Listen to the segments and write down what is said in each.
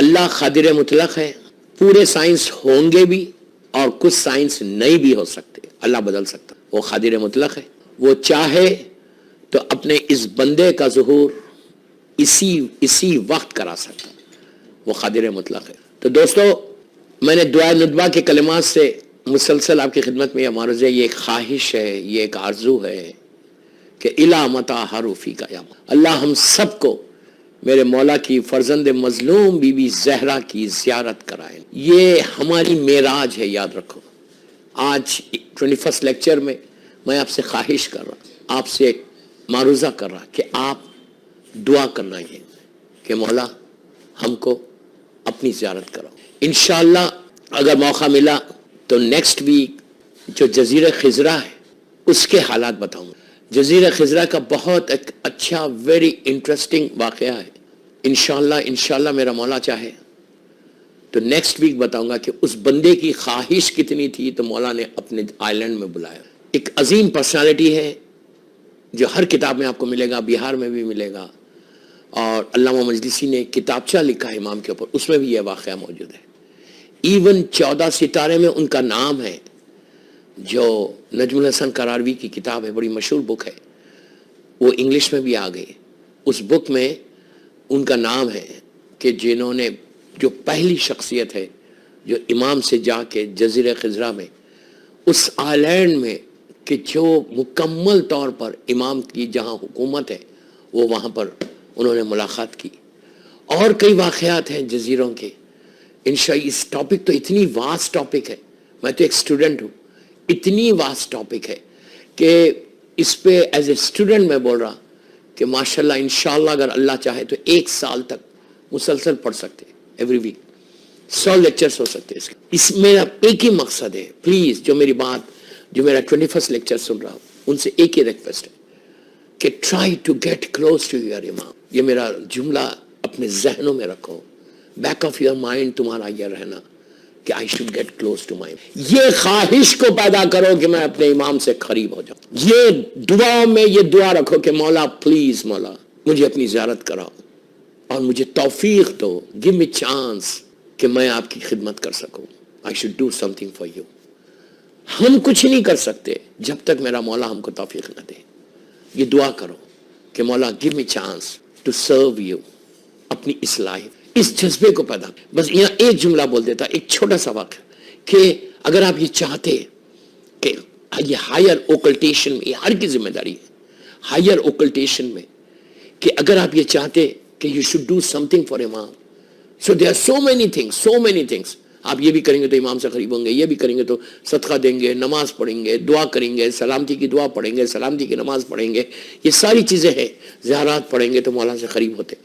اللہ قادر مطلق ہے, پورے سائنس ہوں گے بھی اور کچھ سائنس نہیں بھی ہو سکتے, اللہ بدل سکتا, وہ قادر مطلق ہے. وہ چاہے تو اپنے اس بندے کا ظہور اسی وقت کرا سکتا, وہ قادر مطلق ہے. تو دوستو, میں نے دعا ندبہ کے کلمات سے مسلسل آپ کی خدمت میں یہ معرض ہے, یہ ایک خواہش ہے, یہ ایک آرزو ہے کہ الا متا حروفی کا, یا اللہ ہم سب کو میرے مولا کی فرزند مظلوم بی بی زہرا کی زیارت کرائے. یہ ہماری معراج ہے, یاد رکھو. آج 21 لیکچر میں میں آپ سے خواہش کر رہا, آپ سے معروضہ کر رہا کہ آپ دعا کرنا یہ کہ مولا ہم کو اپنی زیارت کراؤ. انشاءاللہ اگر موقع ملا تو نیکسٹ ویک جو جزیرہ خضرہ ہے اس کے حالات بتاؤں گا. جزیرہ خضرہ کا بہت اچھا ویری انٹرسٹنگ واقعہ ہے. انشاءاللہ میرا مولا چاہے تو نیکسٹ ویک بتاؤں گا کہ اس بندے کی خواہش کتنی تھی تو مولا نے اپنے آئلینڈ میں بلایا. ایک عظیم پرسنالٹی ہے جو ہر کتاب میں آپ کو ملے گا, بہار میں بھی ملے گا, اور علامہ مجلسی نے کتابچہ لکھا ہے امام کے اوپر, اس میں بھی یہ واقعہ موجود ہے. ایون 14 ستارے میں ان کا نام ہے, جو نجم الحسن قراروی کی کتاب ہے, بڑی مشہور بک ہے, وہ انگلش میں بھی آ گئی. اس بک میں ان کا نام ہے کہ جنہوں نے, جو پہلی شخصیت ہے جو امام سے جا کے جزیرہ خضرہ میں اس آئلینڈ میں, کہ جو مکمل طور پر امام کی جہاں حکومت ہے وہ وہاں پر انہوں نے ملاقات کی. اور کئی واقعات ہیں جزیروں کے. انشاءاللہ اس ٹاپک تو اتنی واسٹ ٹاپک ہے, میں تو ایک اسٹوڈنٹ ہوں, اتنی واسٹ ٹاپک ہے کہ اس پہ ایز اے اسٹوڈنٹ میں بول رہا کہ ماشاءاللہ انشاءاللہ اگر اللہ چاہے تو 1 سال تک مسلسل پڑھ سکتے, ایوری ویک 100 لیکچرز ہو سکتے. اس میرا ایک ہی مقصد ہے, پلیز جو میری بات, جو میرا 21 لیکچر سن رہا ہوں, ان سے ایک ہی ریکویسٹ ہے کہ try to get close to your امام. یہ میرا جملہ اپنے ذہنوں میں رکھو, بیک آف یور مائنڈ تمہارا یہ رہنا کہ I should get close to my. یہ خواہش کو پیدا کرو کہ میں اپنے امام سے قریب ہو جاؤں. یہ دعا میں یہ دعا رکھو کہ مولا پلیز, مولا مجھے اپنی زیارت کراؤ اور مجھے توفیق دو, گیو می چانس کہ میں آپ کی خدمت کر سکوں. I should do something for you. ہم کچھ نہیں کر سکتے جب تک میرا مولا ہم کو توفیق نہ دے. یہ دعا کرو کہ مولا give me chance to serve you, اپنی اصلاح, اس جذبے کو پیدا. بس یہاں ایک جملہ بول دیتا, ایک چھوٹا سا واقعہ, کہ اگر آپ یہ چاہتے کہ یہ ہائر اوکلٹیشن میں, یہ ہر کی ذمہ داری ہے, ہائر اوکلٹیشن میں, کہ اگر آپ یہ چاہتے کہ you should do something for امام, so there are so many things. آپ یہ بھی کریں گے تو امام سے قریب ہوں گے, یہ بھی کریں گے تو صدقہ دیں گے, نماز پڑھیں گے, دعا کریں گے, سلامتی کی دعا پڑھیں گے, سلامتی کی نماز پڑھیں گے, یہ ساری چیزیں ہیں. زیارات پڑھیں گے تو مولا سے قریب ہوتے,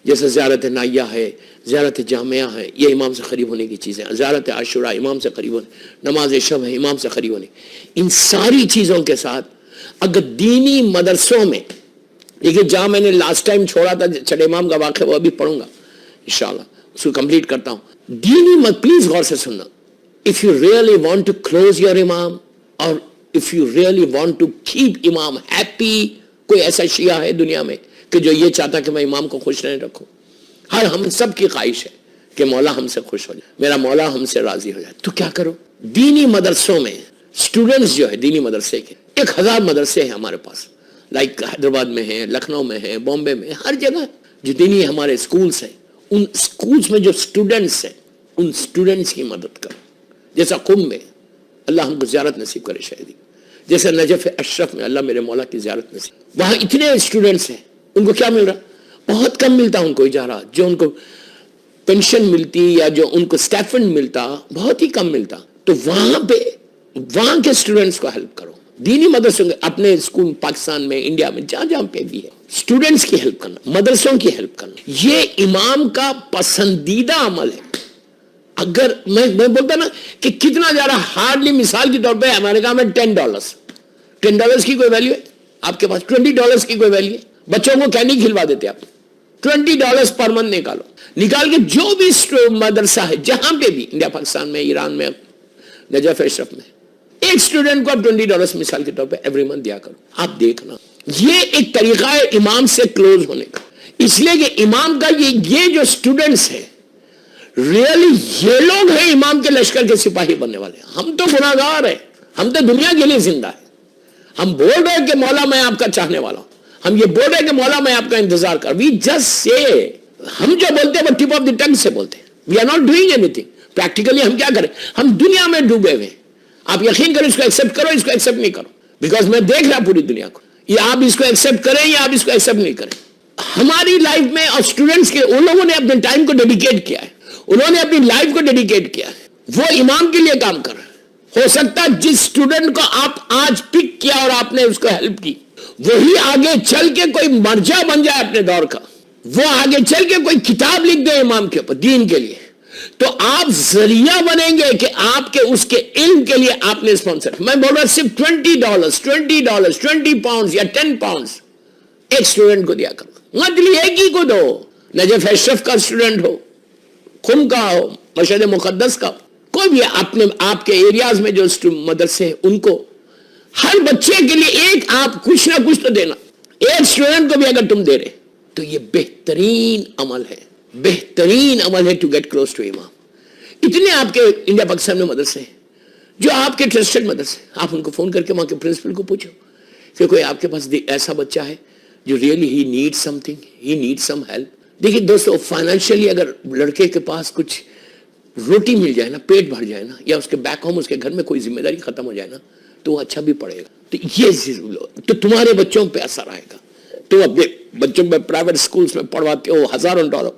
جیسے زیارت نائیہ ہے, زیارت جامعہ ہے, یہ امام سے قریب ہونے کی چیزیں. زیارت عاشورہ امام سے قریب ہونے, نماز شب ہے امام سے قریب ہونے. ان ساری چیزوں کے ساتھ اگر دینی مدرسوں میں, دیکھیے جہاں میں نے لاسٹ ٹائم چھوڑا تھا چھٹے امام کا واقعہ, وہ ابھی پڑھوں گا انشاءاللہ, اس کو کمپلیٹ کرتا ہوں. دینی پلیز غور سے سننا. if you really want to close your imam or if you really want to keep imam happy, کوئی ایسا شیعہ ہے دنیا میں کہ جو یہ چاہتا کہ میں امام کو خوش رہنے رکھوں؟ ہر ہم سب کی خواہش ہے کہ مولا ہم سے خوش ہو جائے, میرا مولا ہم سے راضی ہو جائے. تو کیا کرو, دینی مدرسوں میں اسٹوڈنٹس جو ہے, دینی مدرسے کے 1000 مدرسے ہیں ہمارے پاس, لائک حیدرآباد میں ہیں, لکھنؤ میں ہیں, بامبے میں, ہر جگہ جو دینی ہمارے اسکولس ہیں. ان اسکولس میں جو اسٹوڈنٹس ہیں ان اسٹوڈنٹس کی مدد کرو. جیسا قم میں اللہ ہم کو زیارت نصیب کرے شہیدی, جیسے نجف اشرف میں اللہ میرے مولا کی زیارت نصیب. وہاں اتنے اسٹوڈنٹس ہیں, ان کو کیا مل رہا؟ بہت کم ملتا ان کو اجارہ, جو ان کو پینشن ملتی یا جو ان کو اسٹیفنڈ ملتا بہت ہی کم ملتا. تو وہاں پہ وہاں کے اسٹوڈنٹس کو ہیلپ کرو. دینی مدرسوں کے اپنے اسکول پاکستان میں, انڈیا میں, جہاں جہاں پہ بھی ہے, اسٹوڈنٹس کی ہیلپ کرنا, مدرسوں کی ہیلپ کرنا, یہ امام کا پسندیدہ عمل ہے. اگر میں بولتا نا کہ کتنا زیادہ ہارڈلی, مثال کے طور پہ امریکہ میں $10 کی کوئی ویلیو ہے آپ کے پاس, $20 کی کوئی ویلیو ہے. بچوں کو کینڈی کھلوا دیتے آپ, $20 پر منتھ نکال کے جو بھی مدرسہ ہے جہاں پہ بھی, انڈیا, پاکستان میں, ایران میں, نجف اشرف میں, ایک اسٹوڈنٹ کو آپ $20 مثال کے طور پہ ایوری منتھ دیا کرو. آپ دیکھنا, یہ ایک طریقہ ہے امام سے کلوز ہونے کا. اس لیے کہ امام کا یہ جو اسٹوڈنٹس ہے रियली ये लोग हैं इमाम के लश्कर के सिपाही बनने वाले। हम तो गुनाहगार हैं, हम तो दुनिया के लिए जिंदा है। हम बोल रहे हैं कि मौला मैं आपका चाहने वाला हूं, हम ये बोल रहे हैं कि मौला मैं आपका इंतजार कर, वी जस्ट से, हम जो बोलते हैं वो टिप ऑफ द टंग से बोलते हैं, we are not doing anything. Practically हम क्या करें, हम दुनिया में डूबे हुए। आप यकीन करो, इसको एक्सेप्ट करो, इसको एक्सेप्ट नहीं करो, बिकॉज मैं देख रहा पूरी दुनिया को, ये आप इसको एक्सेप्ट करें या आप इसको एक्सेप्ट नहीं करें। हमारी लाइफ में और स्टूडेंट्स के, उन लोगों ने अपने टाइम को डेडिकेट किया है, उन्होंने अपनी लाइफ को डेडिकेट किया है, वो इमाम के लिए काम कर रहे हैं। हो सकता है जिस स्टूडेंट को आप आज पिक किया और आपने उसको हेल्प की, वही आगे चल के कोई मर्जा बन जाए अपने दौर का, वो आगे चल के कोई किताब लिख दे इमाम के ऊपर दीन के लिए, तो आप जरिया बनेंगे कि आपके उसके इल्म के लिए आपने स्पॉन्सर। मैं बोल रहा सिर्फ $20, $20 या 10 पाउंड एक स्टूडेंट को दिया करो, मत लिए एक ही को दो। नजफ अशरफ का स्टूडेंट हो, खुम का हो, मशहद मुकद्दस का, कोई भी अपने आपके एरियाज में जो मदरसे हैं उनको, हर बच्चे के लिए एक आप कुछ ना कुछ तो देना। एक स्टूडेंट को भी अगर तुम दे रहे तो ये बेहतरीन अमल है, बेहतरीन अमल है टू गेट क्लोज टू इमाम। इतने आपके इंडिया पाकिस्तान में मदरसे हैं जो आपके ट्रस्टेड मदरसे, आप उनको फोन करके वहां के प्रिंसिपल को पूछो कि कोई आपके पास ऐसा बच्चा है जो really he need something, he need some help. देखिए दोस्तों, फाइनेंशियली अगर लड़के के पास कुछ रोटी मिल जाए ना, पेट भर जाए ना, या उसके बैक होम, उसके घर में कोई जिम्मेदारी खत्म हो जाए ना, तो वो अच्छा भी पड़ेगा। तो ये तो तुम्हारे बच्चों पे असर आएगा। तुम अपने बच्चों में प्राइवेट स्कूल्स में पढ़वाते हो, हजारों डॉलर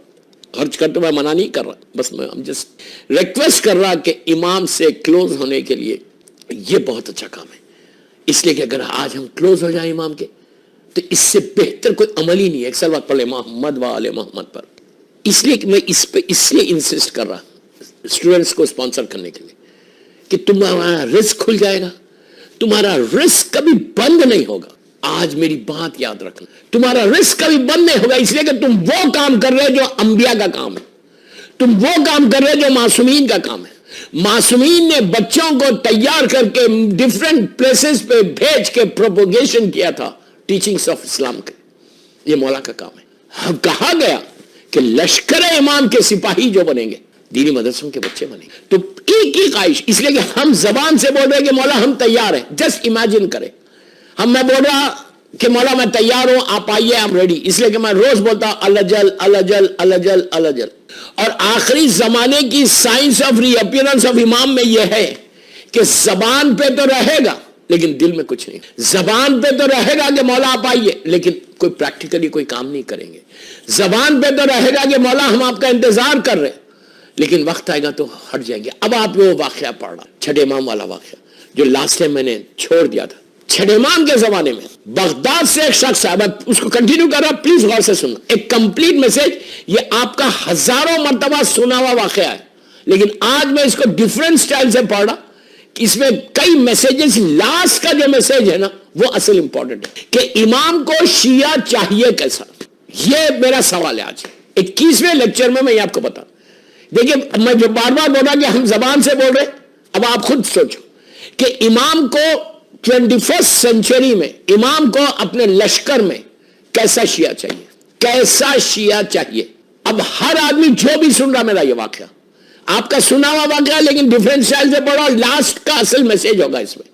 खर्च करते, मैं मना नहीं कर रहा, बस मैं जस्ट रिक्वेस्ट कर रहा कि इमाम से क्लोज होने के लिए ये बहुत अच्छा काम है। इसलिए कि अगर आज हम क्लोज हो जाए इमाम के, तो इससे बेहतर कोई अमल ही नहीं है। एक सलवात पढ़ ले मोहम्मद व आले मोहम्मद पर। इसलिए कि मैं इस पे इसलिए इंसिस्ट कर रहा स्टूडेंट्स को स्पॉन्सर करने के लिए कि तुम्हारा रिस्क खुल जाएगा, तुम्हारा रिस्क कभी बंद नहीं होगा। आज मेरी बात याद रखना, तुम्हारा रिस्क कभी बंद नहीं होगा, इसलिए कि तुम वो काम कर रहे हो जो अंबिया का काम है, तुम वो काम कर रहे हो जो मासूमीन का काम है। मासूमीन ने बच्चों को तैयार करके डिफरेंट प्लेसेस पे भेज के प्रोपोगेशन किया था टीचिंग्स ऑफ इस्लाम के, ये मौला का काम है। अब कहा गया कि लश्कर इमाम के सिपाही जो बनेंगे, दीनी मदरसों के बच्चे बनेंगे। तो एक ही ख्वाहिश, इसलिए कि हम जबान से बोल रहे हैं कि मौला हम तैयार हैं। जस्ट इमेजिन करें, मैं बोल रहा कि मौला मैं तैयार हूं, आप आइए, आई एम रेडी। इसलिए कि मैं रोज बोलता अलजल अलजल अलजल अलजल। और आखिरी जमाने की साइंस ऑफ रीअपियरेंस ऑफ इमाम में यह है कि जबान पे तो रहेगा लेकिन दिल में कुछ नहीं। जबान पे तो रहेगा कि मौला आप आइए, लेकिन कोई प्रैक्टिकली कोई काम नहीं करेंगे। जबान पे तो रहेगा कि मौला हम आपका इंतजार कर रहे हैं, लेकिन वक्त आएगा तो हट जाएंगे। अब आप वो वाकया पढ़ रहा, छठे इमाम वाला वाकया जो लास्ट टाइम मैंने छोड़ दिया था। छठे इमाम के जमाने में बगदाद से एक शख्स है, मैं उसको कंटिन्यू कर रहा, प्लीज गौर से सुनना, एक कंप्लीट मैसेज। ये आपका हजारों मर्तबा सुना हुआ वाकया है, लेकिन आज मैं इसको डिफरेंट स्टाइल से पढ़ रहा। इसमें कई मैसेजेस, लास्ट का जो मैसेज है ना वो असल इंपॉर्टेंट है कि इमाम को शिया चाहिए कैसा। ये मेरा सवाल है आज 21वें लेक्चर में, मैं आपको बता। देखिए, मैं जो बार बार बोल रहा कि हम जबान से बोल रहे, अब आप खुद सोचो कि इमाम को 21st सेंचुरी में इमाम को अपने लश्कर में कैसा शिया चाहिए, कैसा शिया चाहिए। अब हर आदमी जो भी सुन रहा, मेरा ये वाकया आपका सुना हुआ वाकया, लेकिन डिफरेंट स्टाइल से पढ़ो, लास्ट का असल मैसेज होगा इसमें,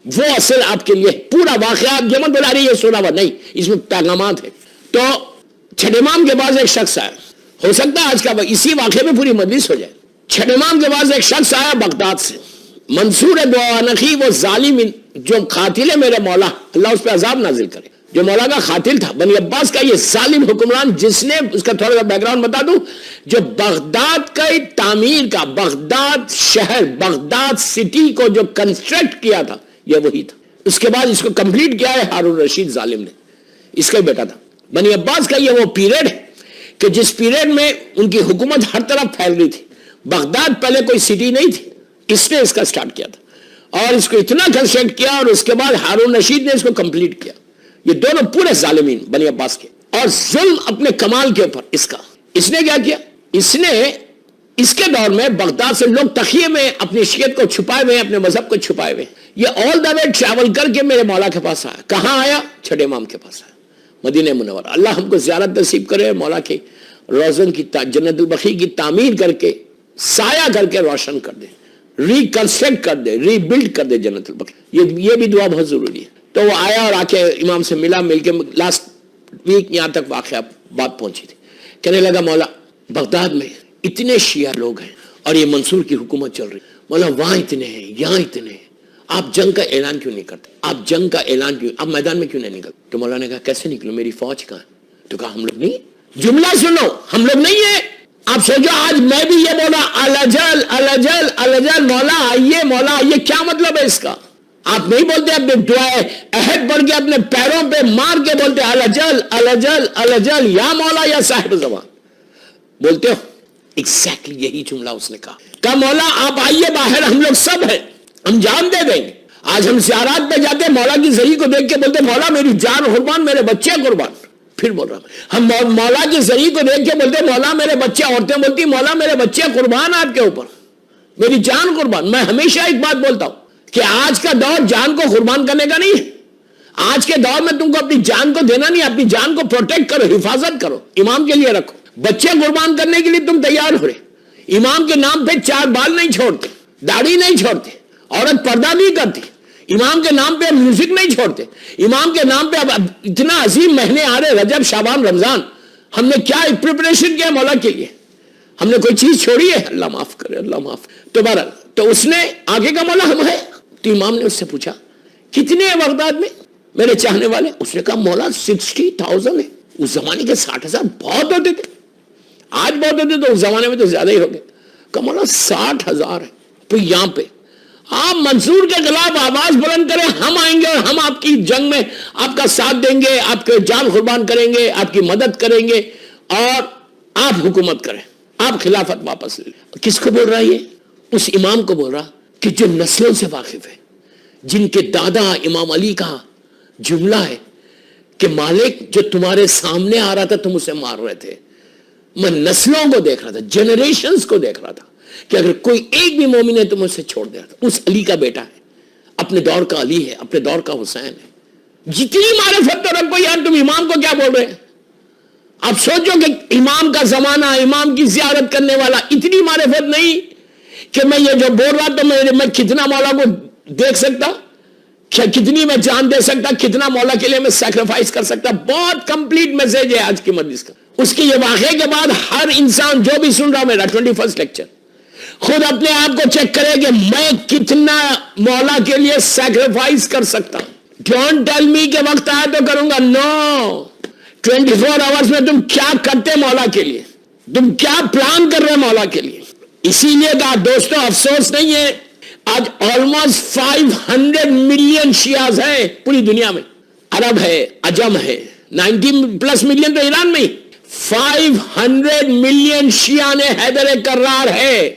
वो असल आपके लिए पूरा वाकया। आप ये मत बोला रही ये सुना हुआ नहीं, इसमें पैगामात है। तो छठे इमाम के पास एक शख्स आया, हो सकता है आज का इसी वाकये में पूरी मजलिस हो जाए। छठे इमाम के पास एक शख्स आया बगदाद से, मंसूर दुआनखी, वो जालिम जो कातिल है मेरे मौला, अल्लाह उस पर अजाब नाजिल करे, जो मौला का कातिल था, बनी अब्बास का ये जालिम हुक्मरान, जिसने, उसका थोड़ा सा बैकग्राउंड बता दूं, जो बगदाद का तामीर का, बगदाद शहर, बगदाद सिटी को जो कंस्ट्रक्ट किया था, ये वही था। उसके बाद इसको कंप्लीट किया है हारून रशीद जालिम ने, इसका ही बेटा था। बनी अब्बास का ये वो पीरियड है कि जिस पीरियड में उनकी हुकूमत हर तरफ फैल रही थी। बगदाद पहले कोई सिटी नहीं थी, इसने इसका स्टार्ट किया था और इसको इतना कंस्ट्रक्ट किया, और उसके बाद हारून रशीद ने इसको कंप्लीट किया। ये दोनों पूरे जालिमीन बनी अब्बास के, और जुल्म अपने कमाल के ऊपर इसका। इसने क्या किया, इसने इसके दौर में बगदाद से लोग तखिए में अपनी शियत को छुपाए हुए, अपने मजहब को छुपाए हुए, ये ऑल द वे ट्रैवल करके मेरे मौला के पास आया। कहां आया? छठे इमाम के पास आया, मदीने मुनव्वरा। अल्लाह हमको ज़ियारत नसीब करे, मौला के रोज़न की जन्नतुल बकी की तामीर करके साया करके रोशन कर दे, रिकंस्ट्रक्ट कर दे, रीबिल्ड कर दे जन्नतुल बकी। ये भी दुआ बहुत जरूरी है। तो वो आया और आके इमाम से मिला, मिलके लास्ट वीक यहाँ तक वाकया बात पहुंची थी। कहने लगा मौला बगदाद में इतने शिया लोग हैं और ये मंसूर की हुकूमत चल रही, मौला वहां इतने हैं, यहाँ इतने हैं, आप जंग का ऐलान क्यों नहीं करते? आप जंग का ऐलान क्यों, आप मैदान में क्यों नहीं निकलते? तो मौला ने कहा कैसे निकलो, मेरी फौज कहाँ है? तो कहा हम लोग नहीं, जुमला सुनो, हम लोग नहीं है। आप सोचो आज मैं भी ये बोला अलजल अलजल अलजल मौला आइए, मौला आइए, क्या मतलब है इसका? आप नहीं बोलते, अपने दुआए अहद पढ़ के अपने पैरों पे मार के बोलते अलजल अलजल अलजल या मौला या साहिब ज़बान बोलते हो। एग्जैक्टली यही जुमला उसने कहा मौला आप आइए बाहर, हम लोग सब हैं, हम जान दे देंगे। आज हम ज़ियारत पे जाते, मौला की ज़री को देख के बोलते मौला मेरी जान कुर्बान, मेरे बच्चे कुर्बान। फिर बोल रहा हम मौला की ज़री को देख के बोलते मौला मेरे बच्चे, औरतें बोलती मौला मेरे बच्चे कुर्बान आपके ऊपर, मेरी जान कुर्बान। मैं हमेशा एक बात बोलता हूं कि आज का दौर जान को कुर्बान करने का नहीं है। आज के दौर में तुमको अपनी जान को देना नहीं, अपनी जान को प्रोटेक्ट करो, हिफाजत करो, इमाम के लिए रखो। बच्चे कुर्बान करने के लिए तुम तैयार हो रहे, इमाम के नाम पे 4 बाल नहीं छोड़ते, दाढ़ी नहीं छोड़ते, औरत पर्दा नहीं करती, इमाम के नाम पे म्यूजिक नहीं छोड़ते, इमाम के नाम पे अब इतना अजीम महीने आ रहे, रजब शाबान रमजान, हमने क्या प्रिपरेशन किया मौला के लिए? हमने कोई चीज छोड़ी है? अल्लाह माफ करे, अल्लाह माफ। तो बहरहाल तो उसने आगे का मौला हम है। तो इमाम ने उससे पूछा कितने हैं बगदाद में मेरे चाहने वाले? उसने कहा मौला 60,000 है। उस जमाने के 60,000 बहुत होते थे, आज बहुत होते तो उस जमाने में तो ज्यादा ही हो गए। कहा मौला 60,000 है। तो यहां पे आप मंसूर के खिलाफ आवाज बुलंद करें, हम आएंगे और हम आपकी जंग में आपका साथ देंगे, आपके जान कुर्बान करेंगे, आपकी मदद करेंगे और आप हुकूमत करें, आप खिलाफत वापस ले। किसको बोल रहा है ये? उस इमाम को बोल रहा कि जो नस्लों से वाकिफ है, जिनके दादा इमाम अली का जुमला है कि मालिक जो तुम्हारे सामने आ रहा था तुम उसे मार रहे थे। मैं नस्लों को देख रहा था, जनरेशंस को देख रहा था कि अगर कोई एक भी मोमिन है तुम उसे छोड़ दे रहा था। उस अली का बेटा है, अपने दौर का अली है, अपने दौर का हुसैन है। जितनी मारिफत तो रखो यार, तुम इमाम को क्या बोल रहे हैं? आप सोचो कि इमाम का जमाना, इमाम की जियारत करने वाला, इतनी मारिफत नहीं कि मैं ये जो बोल रहा तो मैं कितना मौला को देख सकता, क्या कितनी मैं जान दे सकता, कितना मौला के लिए मैं सैक्रिफाइस कर सकता। बहुत कंप्लीट मैसेज है आज की मजलिस का। उसके ये वाक़े के बाद हर इंसान जो भी सुन रहा मेरा 21st लेक्चर खुद अपने आप को चेक करे कि मैं कितना मौला के लिए सैक्रिफाइस कर सकता। डोंट टेल मी के वक्त आया तो करूंगा, नो। 24 आवर्स में तुम क्या करते मौला के लिए, तुम क्या प्लान कर रहे मौला के लिए। इसीलिए कहा दोस्तों, अफसोस नहीं है आज ऑलमोस्ट 500 मिलियन शियाज हैं पूरी दुनिया में। अरब है, अजम है, 90+ मिलियन तो ईरान में ही। 500 मिलियन शिया ने हैदर कर्रार है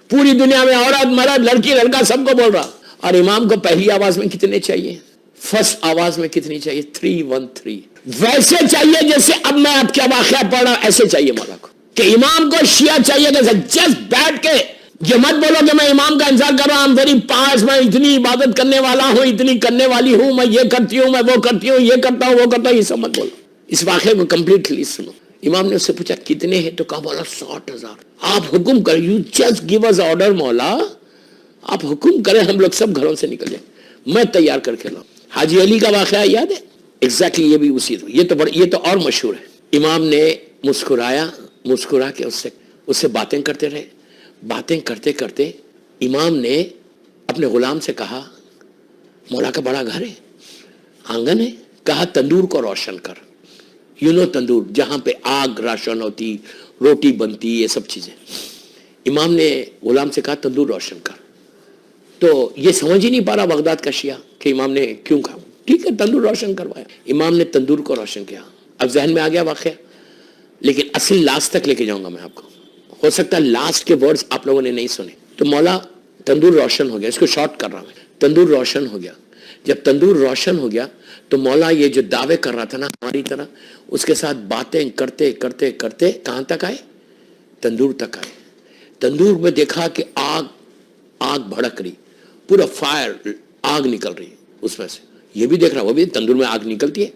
पूरी दुनिया में, औरत मर्द लड़की लड़का सबको बोल रहा। और इमाम को पहली आवाज में कितने चाहिए? फर्स्ट आवाज में कितनी चाहिए? 313। वैसे चाहिए जैसे अब मैं आपका वाकया पढ़ रहा, ऐसे चाहिए मौला को कि इमाम को शिया चाहिए कैसे? जस्ट बैठ के ये मत बोलो कि मैं इमाम का इंतजार कर रहा हूं, वेरी पास, मैं इतनी इबादत करने वाला हूं, इतनी करने वाली हूं, मैं ये करती हूं, मैं वो करती हूं, ये करता हूं, वो करता हूं, ये सब मत बोलो। इस वाकये को कंप्लीटली सुनो। इमाम ने उससे पूछा कितने हैं? तो कहा मौला 60,000। आप हुक्म कर, you just give us order मौला, आप हुक्म करें, हम लोग सब घरों से निकल जाए, मैं तैयार करके लाऊं। हाजी अली का वाकया याद है? एग्जैक्टली ये भी उसी, ये तो और मशहूर है। इमाम ने मुस्कुराया, मुस्कुरा के उससे बातें करते रहे। बातें करते करते इमाम ने अपने गुलाम से कहा मौला का बड़ा घर है, आंगन है, कहा तंदूर को रोशन कर। तंदूर जहां पे आग रोशन होती, रोटी बनती, ये सब चीजें। इमाम ने गुलाम से कहा तंदूर रोशन कर। तो ये समझ ही नहीं पा रहा बगदाद का शिया कि इमाम ने क्यों कहा। ठीक है, तंदूर रोशन करवाया, इमाम ने तंदूर को रोशन किया। अब जहन में आ गया वाकया, लेकिन असल लास्ट तक लेके जाऊंगा मैं आपको। हो सकता है लास्ट के वर्ड्स आप लोगों ने नहीं सुने। तो मौला तंदूर रोशन हो गया, इसको शॉर्ट कर रहा हूं मैं। तंदूर रोशन हो गया। जब तंदूर रोशन हो गया तो मौला ये जो दावे कर रहा था ना हमारी तरह, उसके साथ बातें करते करते करते कहां तक आए? तंदूर तक आए। तंदूर में देखा कि आग भड़क रही, पूरा फायर, आग निकल रही उसमें से। ये भी देख रहा, वो भी तंदूर में आग निकलती है।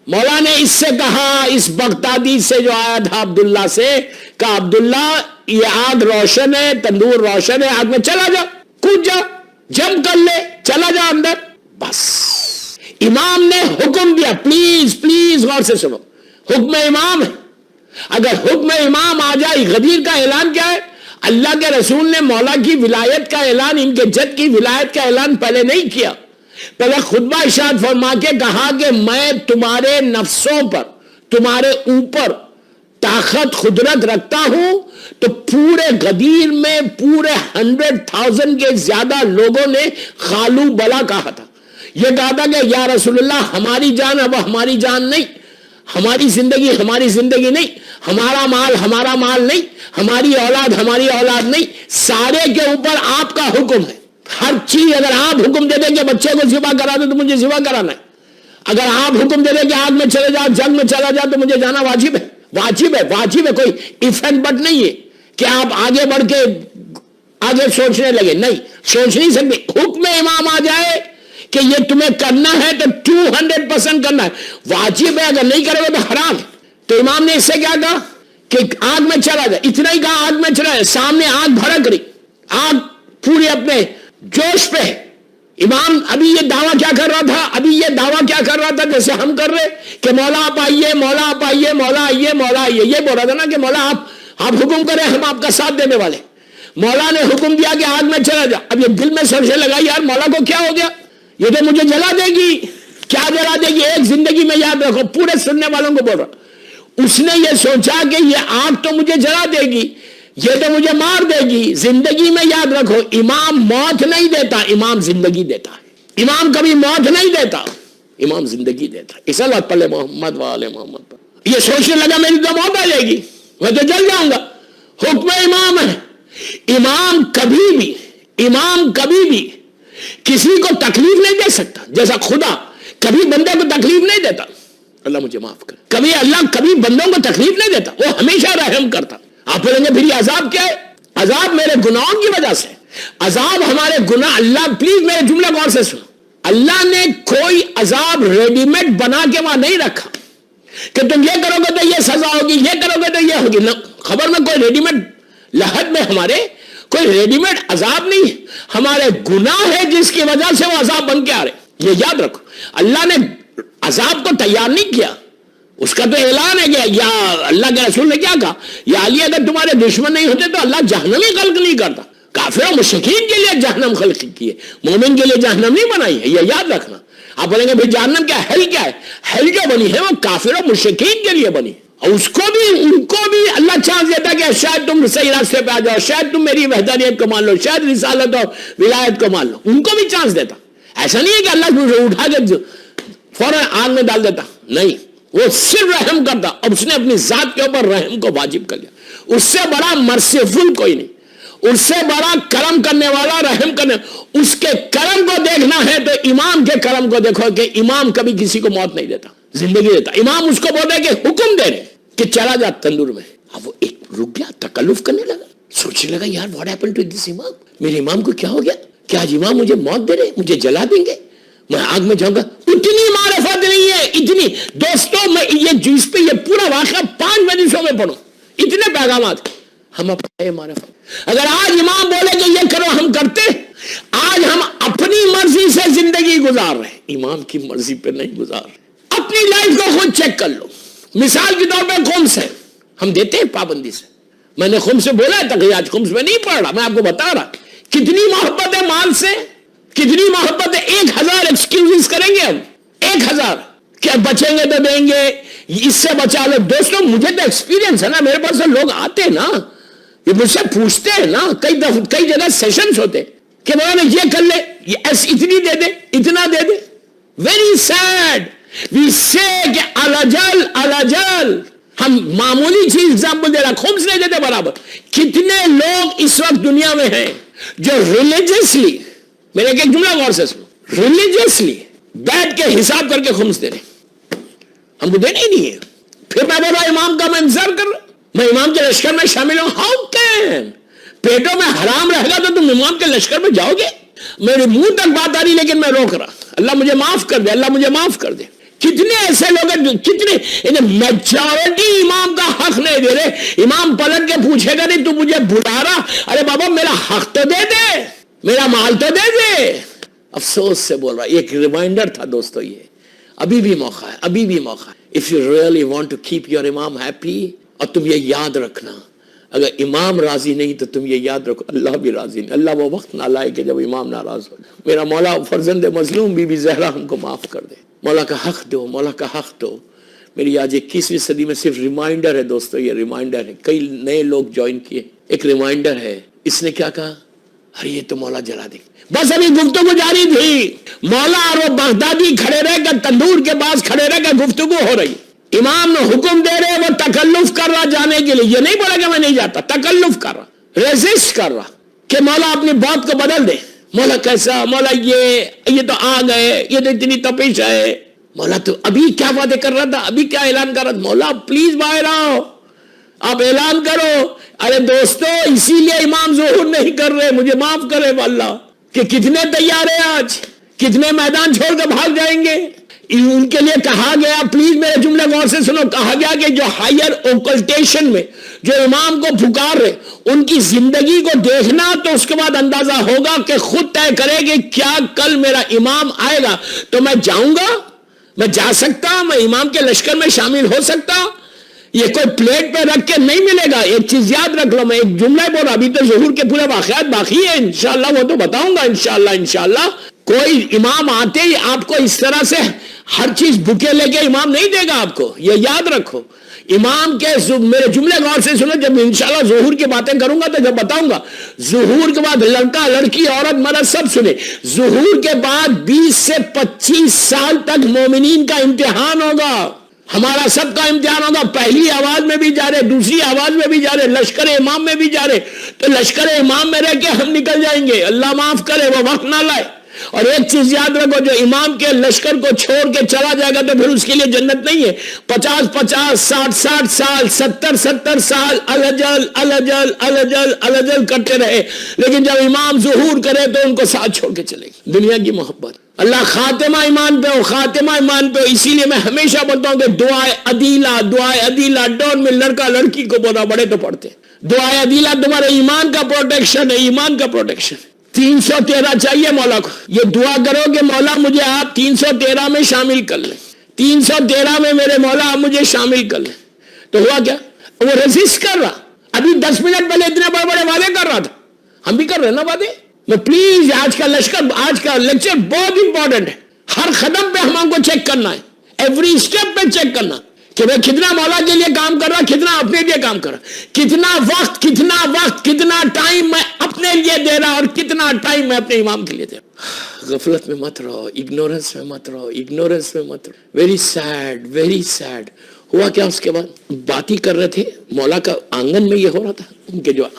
مولا نے اس سے کہا, اس بغدادی سے جو آیا تھا عبداللہ سے, کہا عبداللہ یہ آگ روشن ہے, تندور روشن ہے, آگ میں چلا جا, کود جا, جم کر لے, چلا جا اندر. بس امام نے حکم دیا. پلیز پلیز غور سے سنو, حکم امام ہے. اگر حکم امام آ جائے, غدیر کا اعلان کیا ہے؟ اللہ کے رسول نے مولا کی ولایت کا اعلان, ان کے جد کی ولایت کا اعلان پہلے نہیں کیا. پہلے خطبہ ارشاد فرما کے کہا کہ میں تمہارے نفسوں پر, تمہارے اوپر طاقت قدرت رکھتا ہوں. تو پورے غدیر میں پورے 100,000 کے زیادہ لوگوں نے خالو بلا کہا تھا. یہ کہا تھا کہ یا رسول اللہ ہماری جان اب ہماری جان نہیں, ہماری زندگی ہماری زندگی نہیں, ہمارا مال نہیں, ہماری اولاد نہیں, سارے کے اوپر آپ کا حکم ہے. ہر چیز اگر آپ حکم دے دیں کہ بچے کو ذبح کرا دیں تو مجھے ذبح کرانا ہے. اگر آپ حکم دے دیں کہ آگ میں چلے جاؤ, جنگ میں چلا جاؤ, تو مجھے جانا واجب ہے. واجب ہے, کوئی اف اینڈ بٹ نہیں ہے کہ آپ آگے بڑھ کے آگے سوچنے لگے. نہیں, سوچ نہیں سکتے. حکم امام آ جائے کہ یہ تمہیں کرنا ہے تو 200% کرنا ہے, واجب ہے. اگر نہیں کرے گا تو حرام. تو امام نے اس سے کیا کہا کہ آگ میں چلا جائے. اتنا ہی کہا آگ میں چلا جائے. سامنے آگ بھڑک رہی, آگ پورے اپنے جوش پہ. امام ابھی یہ دعویٰ کیا کر رہا تھا جیسے ہم کر رہے کہ مولا آپ آئیے, مولا آپ آئیے, مولا آئیے, مولا آئیے. یہ بول رہا تھا نا کہ مولا آپ حکم کریں, ہم آپ کا ساتھ دینے والے. مولا نے حکم دیا کہ آگ میں چلا جا. اب یہ دل میں سوچنے لگا یار مولا کو کیا ہو گیا, یہ تو مجھے جلا دے گی. کیا جلا دے گی؟ ایک زندگی میں یاد رکھو, پورے سننے والوں کو بول رہا, اس نے یہ سوچا کہ یہ آگ تو مجھے جلا دے گی, یہ تو مجھے مار دے گی. زندگی میں یاد رکھو, امام موت نہیں دیتا, امام زندگی دیتا ہے. امام کبھی موت نہیں دیتا, امام زندگی دیتا ہے. اس اللہ پلے محمد والے محمد پر. یہ سوچنے لگا میری تو موت آ جائے گی, میں تو جل جاؤں گا. حکم امام ہے. امام کبھی بھی کسی کو تکلیف نہیں دے سکتا, جیسا خدا کبھی بندے کو تکلیف نہیں دیتا. اللہ مجھے معاف کر. اللہ کبھی بندوں کو تکلیف نہیں دیتا, وہ ہمیشہ رحم کرتا. آپ بولیں گے پھر یہ عذاب کیا ہے؟ عذاب میرے گناہوں کی وجہ سے. عذاب ہمارے گناہ. اللہ پلیز میرے جملہ غور سے سنو, اللہ نے کوئی عذاب ریڈی میڈ بنا کے وہاں نہیں رکھا کہ تم یہ کرو گے تو یہ سزا ہوگی, یہ کرو گے تو یہ ہوگی. خبر میں کوئی ریڈی میڈ لحد میں ہمارے کوئی ریڈی میڈ عذاب نہیں ہے. ہمارے گناہ ہے جس کی وجہ سے وہ عذاب بن کے آ رہے. یہ یاد رکھو, اللہ نے عذاب کو تیار نہیں کیا, اس کا تو اعلان ہے کہ یا اللہ کے رسول نے کیا کہا, یا علی اگر تمہارے دشمن نہیں ہوتے تو اللہ جہنم ہی خلق نہیں کرتا. کافر و مشرکین کے لیے جہنم خلق کی ہے, مومن کے لیے جہنم نہیں بنائی ہے. یہ یاد رکھنا. آپ بولیں گے بھائی جہنم کیا ہے, کیا ہے؟ ہیل جو بنی ہے وہ کافر و مشرکین کے لیے بنی, اور اس کو بھی ان کو بھی اللہ چانس دیتا کہ شاید تم صحیح راستے پہ آ جاؤ, شاید تم میری وحدانیت کو مان لو, شاید رسالت اور ولایت کو مان لو. ان کو بھی چانس دیتا. ایسا نہیں ہے کہ اللہ اٹھا کے فوراً آگ میں ڈال دیتا, نہیں. وہ صرف رحم کرتا, اور اس نے اپنی ذات کے اوپر رحم کو واجب کر لیا. اس سے بڑا مرسیفل کوئی نہیں, اس سے بڑا کرم کرنے والا, رحم کرنے. اس کے کرم کو دیکھنا ہے تو امام کے کرم کو دیکھو کہ امام کبھی کسی کو موت نہیں دیتا, زندگی دیتا. امام اس کو بولتے کہ حکم دے رہے کہ چلا جا تندور میں. اب وہ ایک رک گیا, تکلف کرنے لگا, سوچنے لگا یار واٹ ہیپن ٹو دس امام, میرے امام کو کیا ہو گیا, کہ آج امام مجھے موت دے رہے, مجھے جلا دیں گے, میں آگ میں جاؤں گا. اتنی معرفت نہیں ہے, اتنی. دوستوں میں یہ جس پہ یہ پورا واقعہ 5 مجلسوں میں پڑھو, اتنے پیغامات ہم اپنے معرفت. اگر آج امام بولے کہ یہ کرو ہم کرتے, آج ہم اپنی مرضی سے زندگی گزار رہے, امام کی مرضی پہ نہیں گزار رہے. اپنی لائف کو خود چیک کر لو. مثال کے طور پہ خمس ہے, ہم دیتے ہیں پابندی سے. میں نے خمس سے بولا ہے تقریباً, خمس میں نہیں پڑھ رہا, میں آپ کو بتا رہا کتنی محبت ہے مال سے, کتنی محبت ہے. 1000 ایکسکیوزز کریں گے ہم, 1000 کیا بچیں گے تو دیں گے, اس سے بچا لو. دوستوں مجھے تو ایکسپیرینس ہے نا, میرے پاس لوگ آتے ہیں نا, یہ مجھ سے پوچھتے ہیں نا, کئی جگہ سیشنز ہوتے کہ مولانا یہ کر لے, اتنی دے دے, اتنا دے دے. ویری سیڈ وی سے کہ الاجل ہم معمولی چیز ایگزامپل دے رہا, خمس نہیں دیتے برابر. کتنے لوگ اس وقت دنیا میں ہیں جو ریلیجیسلی, میرے ایک جملہ غور سے سنو, ریلیجیسلی بیٹھ کے حساب کر کے خمس دے رہے, ہم کو دینا ہی نہیں ہے. پھر میں بولا امام کا میں انتظار کر رہا, میں امام کے لشکر میں شامل ہوں. ہاؤ کین, پیٹوں میں حرام رہے گا تو تم امام کے لشکر میں جاؤ گے. میرے منہ تک بات آ رہی لیکن میں روک رہا. اللہ مجھے معاف کر دے, اللہ مجھے معاف کر دے. कितने ऐसे लोग हैं, कितने मेजॉरिटी इमाम का हक नहीं दे रहे। इमाम पलट के पूछेगा नहीं तू मुझे बुला रहा, अरे बाबा मेरा हक तो दे दे, मेरा माल तो दे दे। अफसोस से बोल रहा, एक रिमाइंडर था दोस्तों, ये अभी भी मौका है, अभी भी मौका है। If you really want to keep your इमाम हैप्पी, और तुम ये याद रखना, अगर इमाम राजी नहीं तो तुम ये याद रखो अल्लाह भी राजी नहीं। अल्लाह वो वक्त ना लाए कि जब इमाम नाराज हो। मेरा मौला फर्जंद मजलूम बीबी ज़हरा हमको माफ कर दे। मौला का हक दो, मौला का हक दो। मेरी आज 21वीं सदी में सिर्फ रिमाइंडर है दोस्तों, ये रिमाइंडर है। कई नए लोग ज्वाइन किए, एक रिमाइंडर है। इसने क्या कहा, अरे ये तो मौला जला दे। बस अभी गुफ्तगू जारी थी, मौला और वो बगदादी खड़े रह कर तंदूर के पास खड़े रह कर गुफ्तगू हो रही। इमाम ने हुक्म दे रहे, वो तकल्लुफ कर रहा जाने के लिए। ये नहीं बोला कि मैं नहीं जाता, तकल्लुफ कर रहा, रेजिस्ट कर रहा कि मौला अपनी बात को बदल दे। मौला कैसा, मौला ये तो आ गए, ये तो इतनी तपिश है। मौला तो अभी क्या बातें कर रहा था, अभी क्या ऐलान कर रहा था। मौला प्लीज बाहर आओ, आप ऐलान करो। अरे दोस्तों, इसीलिए इमाम ज़ुहूर नहीं कर रहे, मुझे माफ करे अल्लाह, कि कितने तैयार है आज, कितने मैदान छोड़कर भाग जाएंगे। उनके लिए कहा गया, प्लीज मेरे जुमले गौर से सुनो, कहा गया कि जो हायर ओकल्टेशन में जो इमाम को पुकार रहे, उनकी जिंदगी को देखना, तो उसके बाद अंदाजा होगा कि खुद तय करे कि क्या कल मेरा इमाम आएगा तो मैं जाऊंगा, मैं जा सकता, मैं इमाम के लश्कर में शामिल हो सकता। ये कोई प्लेट पे रख के नहीं मिलेगा। एक चीज याद रख लो, मैं एक जुमला बोला, अभी तो ज़ुहूर के पूरे वाक़यात बाकी है, इंशाअल्लाह वो तो बताऊंगा इंशाअल्लाह। कोई इमाम आते ही आपको इस तरह से हर चीज बुके लेके इमाम नहीं देगा आपको, ये याद रखो। इमाम के मेरे जुमले गौर से सुनो, जब इंशाअल्लाह ज़ुहूर की बातें करूंगा तो जब बताऊंगा, ज़ुहूर के बाद लड़का लड़की औरत मर्द सब सुने। ज़ुहूर के बाद 20 से 25 साल तक मोमिनीन का इम्तिहान होगा, हमारा सबका इम्तिहान होगा। पहली आवाज में भी जा रहे, दूसरी आवाज में भी जा रहे, लश्कर इमाम में भी जा रहे, तो लश्कर इमाम में रह के हम निकल जाएंगे, अल्लाह माफ करे, वो वक्त ना लाए। और एक चीज याद रखो, जो इमाम के लश्कर को छोड़ के चला जाएगा तो फिर उसके लिए जन्नत नहीं है। 50-50, 60-60 साल, 70-70 साल अलजल अलजल अलजल अलजल करते रहे, लेकिन जब इमाम ज़ुहूर करे तो उनको साथ छोड़ के चलेगी। दुनिया की मोहब्बत, अल्लाह खातिमा ईमान पे हो, खातिमा ईमान पे हो। इसीलिए मैं हमेशा बोलता हूं कि दुआए अदीला डोंट मिल, लड़का लड़की को बोला, बड़े तो पढ़ते। दुआए अदीला तुम्हारे ईमान का प्रोटेक्शन है, ईमान का प्रोटेक्शन। 313 चाहिए मौला को, ये दुआ करो कि मौला मुझे आप 313 में शामिल कर लें, 313 में मेरे मौला आप मुझे शामिल कर लें। तो हुआ क्या, वो रेजिस्ट कर रहा। अभी 10 मिनट पहले इतने बड़े बड़े वादे कर रहा था, हम भी कर रहे हैं ना वादे। मैं प्लीज, आज का लश्कर, आज का लेक्चर बहुत इंपॉर्टेंट है। हर कदम पे हमको चेक करना है, एवरी स्टेप पे चेक करना कि मैं कितना मौला के लिए काम कर रहा, कितना अपने लिए काम कर रहा, कितना वक्त कितना टाइम मैं अपने लिए दे रहा और कितना टाइम मैं अपने इमाम के लिए दे रहा। गफलत में मत रहो, इग्नोरेंस में मत रहो। Very sad. हुआ क्या, उसके बाद बात ही कर रहे थे, मौला का आंगन में ये हो रहा था, उनके जो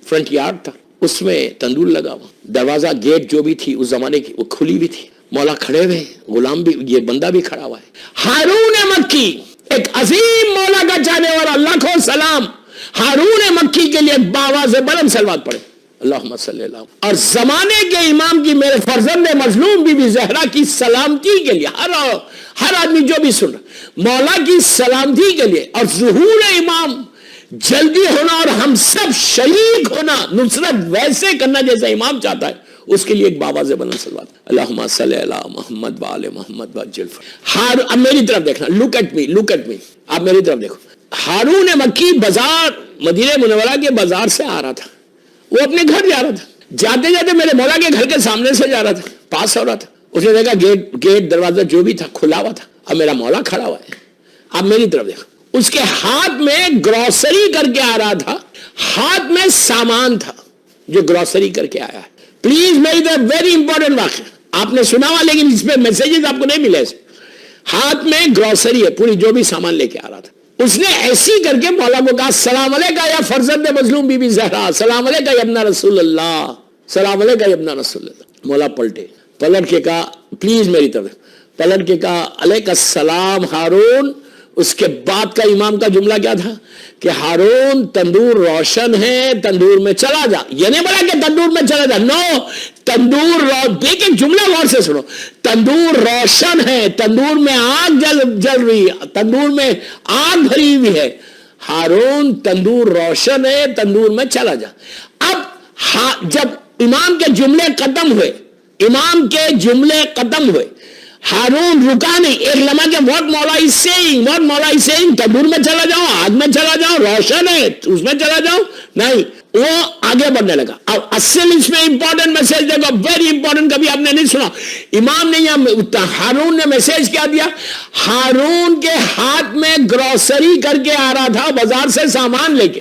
फ्रंट यार्ड था उसमें तंदूर लगा हुआ, दरवाजा गेट जो भी थी उस जमाने की वो खुली भी थी, मौला खड़े हुए, गुलाम भी, ये बंदा भी खड़ा हुआ है। हारून मक्की, एक अजीम मौला का चाहने वाला, लाखों सलाम हारून मक्की के लिए बावाज़ बुलंद सलवात पढ़े, अल्लाहुम्मा सल्ली अला। और जमाने के इमाम की, मेरे फर्जंद मजलूम बीबी ज़हरा की सलामती के लिए, हर आदमी जो भी सुन रहा, मौला की सलामती के लिए और ज़ुहूर इमाम जल्दी होना और हम सब शरीक होना, नुसरत वैसे करना जैसा इमाम चाहता है, उसके लिए एक बावाज़ बुलंद सलवात, अल्लाहुम्मा सल्ली अला मुहम्मद व आले मुहम्मद वज्जल। अब मेरी तरफ देखना, लुक एट मी, आप मेरी तरफ देखो। हारून मक्की बाजार, मदीने मुनव्वरा के बाजार से आ रहा था, वो अपने घर जा रहा था, जाते जाते मेरे मौला के घर के सामने से जा रहा था, पास हो रहा था, उसने देखा गेट दरवाजा जो भी था खुला हुआ था, अब मेरा मौला खड़ा हुआ है। आप मेरी तरफ देखो, उसके हाथ में ग्रोसरी करके आ रहा था, हाथ में सामान था जो ग्रोसरी करके आया है। प्लीज मेरी तरफ वेरी इंपॉर्टेंट वाक्य, आपने सुना हुआ लेकिन इसमें मैसेजेस आपको नहीं मिले। हाथ में ग्रोसरी है पूरी, जो भी सामान लेके आ रहा था, उसने ऐसी करके मौला को कहा, सलाम अलैका या फर्जंद मजलूम बीबी ज़हरा, सलाम अलैका या इब्न रसूलुल्लाह, सलाम अलैका या इब्न रसूलुल्लाह। मौला पलट के कहा, प्लीज मेरी तरफ, पलट के कहा, अलैका सलाम हारून اس کے بعد کا امام کا جملہ کیا تھا کہ ہارون تندور روشن ہے، تندور میں چلا جا. یہ نہیں بولا کہ تندور میں چلا جا، نو، تندور دیکھیں جملہ غور سے سنو، تندور روشن ہے، تندور میں آگ جل رہی ہے، تندور میں آگ بھری ہوئی ہے. ہارون تندور روشن ہے، تندور میں چلا جا. اب جب امام کے جملے ختم ہوئے، امام کے جملے ختم ہوئے، ہارون رکا نہیں. ایک لمحہ کے what مولا is saying, what مولا is saying, تندور میں چلا جاؤ، آگ میں چلا جاؤ، روشن ہے اس میں چلا جاؤ، نہیں، وہ آگے بڑھنے لگا. اب اصل اس میں امپورٹنٹ میسج دیکھو، ویری امپورٹنٹ، کبھی آپ نے نہیں سنا. امام نے ہارون نے میسج کیا دیا؟ ہارون کے ہاتھ میں گروسری کر کے آ رہا تھا بازار سے سامان لے کے.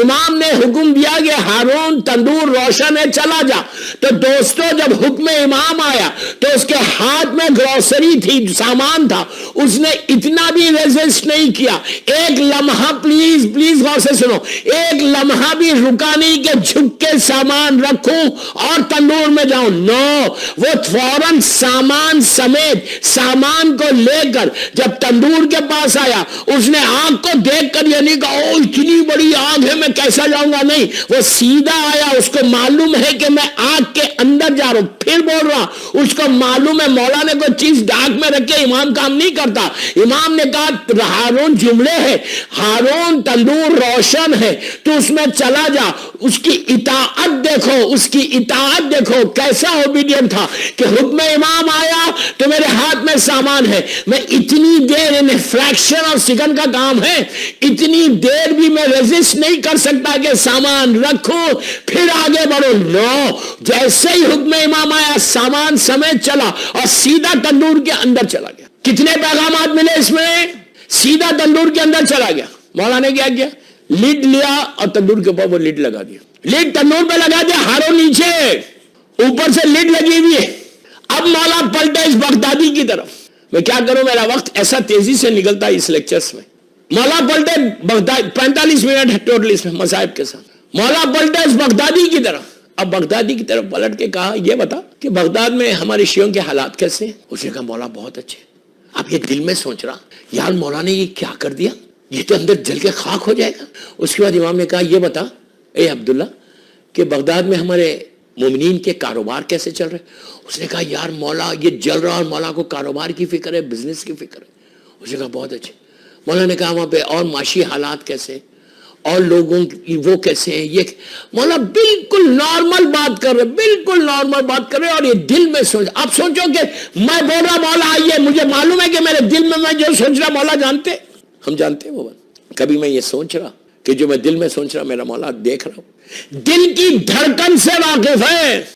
امام نے حکم دیا کہ ہارون تندور روشن ہے، چلا جا. تو دوستو جب حکم امام آیا تو اس کے ہاتھ میں گروسری تھی، سامان تھا، اس نے اتنا بھی ریزسٹ نہیں کیا. ایک لمحہ پلیز پلیز غور سے سنو، ایک لمحہ بھی رکا نہیں کہ جھک کے سامان رکھوں اور تندور میں جاؤں. نو، وہ فوراً سامان سمیت سامان کو لے کر جب تندور کے پاس آیا، اس نے آگ کو دیکھ کر یہ نہیں کہا او اتنی بڑی آگ ہے میں کیسا جاؤں گا، نہیں، وہ سیدھا آیا. اس کو معلوم ہے کہ میں آگ کے اندر جا رہا ہوں. پھر بول رہا، اس کو معلوم ہے مولا نے کوئی چیز ڈاک میں رکھ کے امام کام نہیں کرتا. امام نے کہا ہارون جملے ہے، ہارون تندور روشن ہے، تو اس میں چلا جا. اس کی اطاعت دیکھو، اس کی اطاعت دیکھو کیسا اوبیڈینٹ تھا کہ حکم امام آیا تو میرے ہاتھ میں سامان ہے، میں اتنی دیر، انہیں فریکشن اور سیکنڈ کا کام ہے، اتنی دیر بھی میں ریزسٹ نہیں کر سکتا کہ سامان رکھوں پھر آگے بڑھو. نو، جیسے ہی حکم امام آیا سامان سمیت چلا اور سیدھا تندور کے اندر چلا گیا. کتنے پیغامات ملے اس میں؟ سیدھا تندور کے اندر چلا گیا. مولا نے کیا کیا؟ لیڈ لیا اور تندور کے اوپر وہ لیڈ لگا دیا. لیڈ تندور پہ لگا دیا، ہارون نیچے، اوپر سے لیڈ لگی ہوئی ہے. اب مولا پلٹا اس بغدادی کی طرف. میں کیا کروں، میرا وقت ایسا تیزی سے نکلتا ہے اس لیکچرز میں. مولا پلٹے 45 منٹ ہے ٹوٹل اس میں مصائب کے ساتھ. مولا پلٹا اس بغدادی کی طرف. اب بغدادی کی طرف پلٹ کے کہا یہ بتا کہ بغداد میں ہمارے شیعوں کے حالات کیسے ہیں؟ اس نے کہا مولا بہت اچھے. اب یہ دل میں سوچ رہا یار مولا نے یہ کیا کر دیا، یہ تو اندر جل کے خاک ہو جائے گا. اس کے بعد امام نے کہا یہ بتا اے عبداللہ کہ بغداد میں ہمارے مومنین کے کاروبار کیسے چل رہے؟ اس نے کہا یار مولا یہ جل رہا اور مولا کو کاروبار کی فکر ہے، بزنس کی فکر ہے. اس نے کہا بہت اچھے. مولا نے کہا وہاں پہ اور معاشی حالات کیسے اور لوگوں کی وہ کیسے ہیں؟ یہ مولا بالکل نارمل بات کر رہے، بالکل نارمل بات کر رہے، اور یہ دل میں سوچ. آپ سوچو کہ میں بول رہا مولا آئیے، مجھے معلوم ہے کہ میرے دل میں جو سوچ رہا مولا جانتے، ہم جانتے ہیں وہ بات. کبھی میں یہ سوچ رہا کہ جو میں دل میں سوچ رہا میرا مولا دیکھ رہا ہوں، دل کی دھڑکن سے واقف ہے.